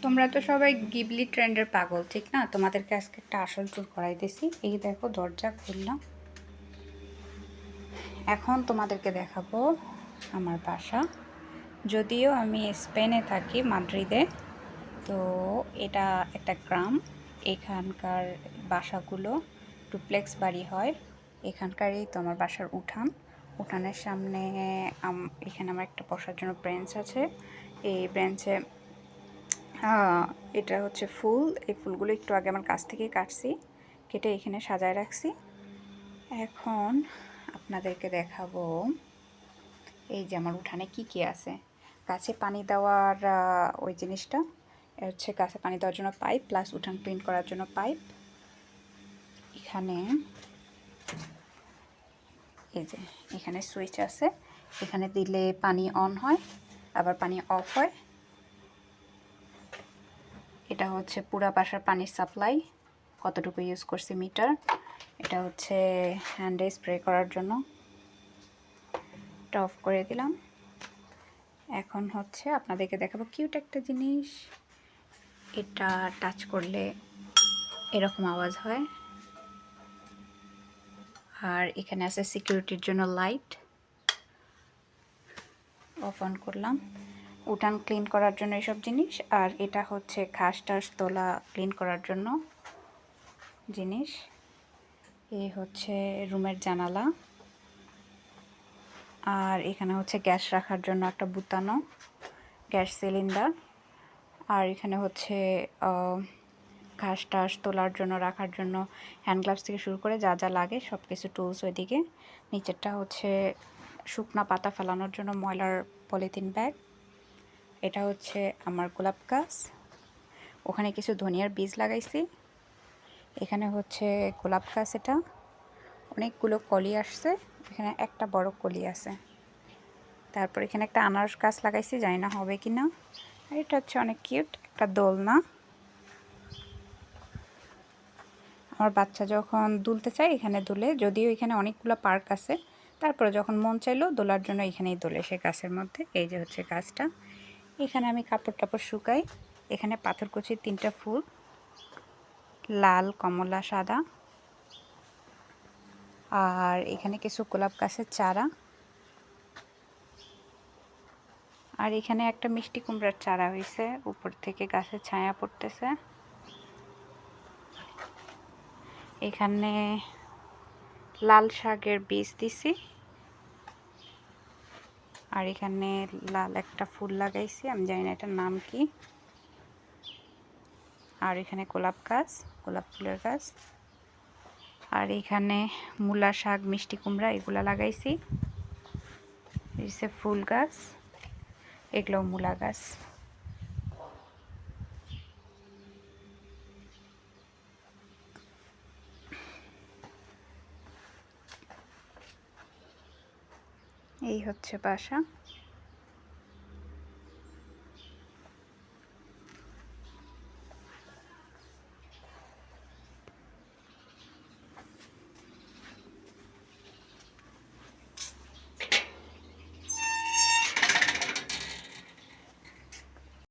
তোমরা তো সবাই গিবলি ট্রেন্ডের পাগল, ঠিক না? তোমাদেরকে আজকে একটা আসল ট্যুর করাইতেছি। এই দেখো, দরজা খুললাম। এখন তোমাদেরকে দেখাবো আমার বাসা। যদিও আমি স্পেনে থাকি, মাদ্রিদে। তো এটা একটা গ্রাম। এখানকার বাসাগুলো ডুপ্লেক্স বাড়ি হয়। এখানকারই তো আমার বাসার উঠান। উঠানের সামনে এখানে আমার একটা বসার জন্য বেঞ্চ আছে। এই বেঞ্চে এটা হচ্ছে ফুল। এই ফুলগুলো একটু আগে আমার কাছ থেকে কাটছি, কেটে এখানে সাজায় রাখছি। এখন আপনাদেরকে দেখাবো এই যে আমার উঠানে কি কি আছে। গাছে পানি দেওয়ার ওই জিনিসটা হচ্ছে গাছে পানি দেওয়ার জন্য পাইপ, প্লাস উঠান ক্লিন করার জন্য পাইপ। এখানে এই যে এখানে সুইচ আছে, এখানে দিলে পানি অন হয়, আবার পানি অফ হয়। এটা হচ্ছে পুরা বাসার পানির সাপ্লাই, কতটুকু ইউজ করছি মিটার। এটা হচ্ছে হ্যান্ডে স্প্রে করার জন্য। এটা অফ করে দিলাম। এখন হচ্ছে আপনাদেরকে দেখাবো কিউট একটা জিনিস। এটা টাচ করলে এরকম আওয়াজ হয়। আর এখানে আছে সিকিউরিটির জন্য লাইট। অফ অন করলাম। উঠান ক্লিন করার জন্য এসব জিনিস। আর এটা হচ্ছে ঘাস টাস তোলা ক্লিন করার জন্য জিনিস। এই হচ্ছে রুমের জানালা। আর এখানে হচ্ছে গ্যাস রাখার জন্য একটা বুতানো গ্যাস সিলিন্ডার। আর এখানে হচ্ছে ঘাস টাস তোলার জন্য রাখার জন্য হ্যান্ড গ্লাভস থেকে শুরু করে যা যা লাগে সব কিছু টুলস ওইদিকে। নিচেরটা হচ্ছে শুকনা পাতা ফেলানোর জন্য ময়লার পলিথিন ব্যাগ। এটা হচ্ছে আমার গোলাপ গাছ, ওখানে কিছু ধনিয়ার বীজ লাগাইছি। এখানে হচ্ছে গোলাপ গাছ, এটা অনেকগুলো কলি আসছে, এখানে একটা বড় কলি আছে। তারপর এখানে একটা আনারস গাছ লাগাইছি, জানি না হবে কি না। আর এটা হচ্ছে অনেক কিউট একটা দোলনা। আমার বাচ্চা যখন দুলতে চায় এখানে দুলে, যদিও এখানে অনেকগুলো পার্ক আছে, তারপরে যখন মন চাইলো দোলার জন্য এখানেই দোলে সে গাছের মধ্যে। এই যে হচ্ছে গাছটা, এখানে আমি কাপড় টাপড় শুকাই। এখানে পাথরকুচির 3টা ফুল, লাল, কমলা, সাদা। আর এখানে কিছু গোলাপ গাছের চারা। আর এখানে একটা মিষ্টি কুমড়ার চারা হয়েছে, উপর থেকে গাছের ছায়া পড়তেছে। এখানে লাল শাকের বীজ দিছি। আর এখানে লাল একটা ফুল লাগাইছি, আমি জানি না এটার নাম কি। আর এখানে গোলাপ গাছ, গোলাপ ফুলের গাছ। আর এখানে মূলা শাক, মিষ্টি কুমড়া এগুলা লাগাইছি। এই ফুল গাছ, এগুলো মূলা গাছ। এই হচ্ছে বাসা।